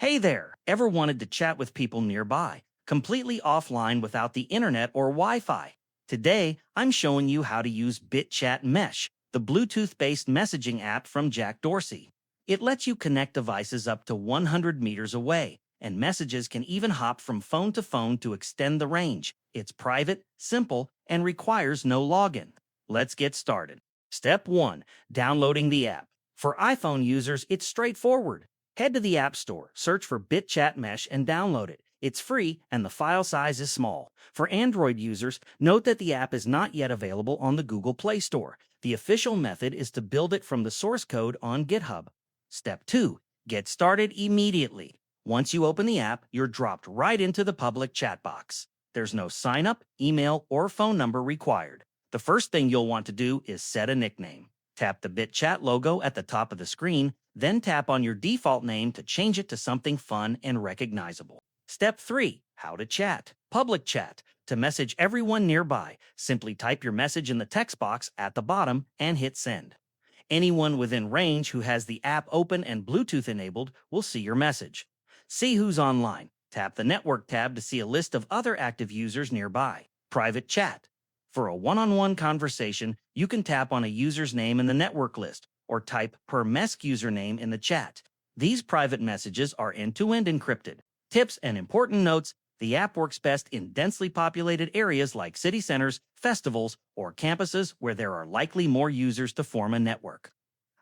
Hey there! Ever wanted to chat with people nearby, completely offline without the internet or Wi-Fi? Today, I'm showing you how to use Bitchat Mesh, the Bluetooth-based messaging app from Jack Dorsey. It lets you connect devices up to 100 meters away, and messages can even hop from phone to extend the range. It's private, simple, and requires no login. Let's get started. Step 1. Downloading the app. For iPhone users, it's straightforward. Head to the App Store, search for Bitchat Mesh, and download it. It's free, and the file size is small. For Android users, note that the app is not yet available on the Google Play Store. The official method is to build it from the source code on GitHub. Step 2. Get started immediately. Once you open the app, you're dropped right into the public chat box. There's no sign-up, email, or phone number required. The first thing you'll want to do is set a nickname. Tap the BitChat logo at the top of the screen, then tap on your default name to change it to something fun and recognizable. Step 3. How to chat. Public chat. To message everyone nearby, simply type your message in the text box at the bottom and hit send. Anyone within range who has the app open and Bluetooth enabled will see your message. See who's online. Tap the Network tab to see a list of other active users nearby. Private chat. For a one-on-one conversation, you can tap on a user's name in the network list or type per MESC username in the chat. These private messages are end-to-end encrypted. Tips and important notes: the app works best in densely populated areas like city centers, festivals, or campuses where there are likely more users to form a network.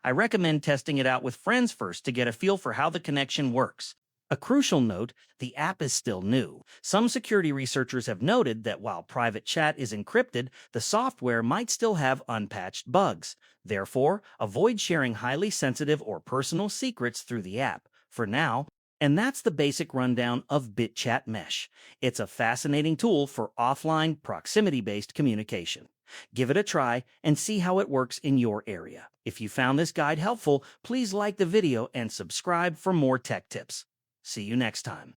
I recommend testing it out with friends first to get a feel for how the connection works. A crucial note: the app is still new. Some security researchers have noted that while private chat is encrypted, the software might still have unpatched bugs. Therefore, avoid sharing highly sensitive or personal secrets through the app for now. And that's the basic rundown of Bitchat Mesh. It's a fascinating tool for offline, proximity-based communication. Give it a try and see how it works in your area. If you found this guide helpful, please like the video and subscribe for more tech tips. See you next time.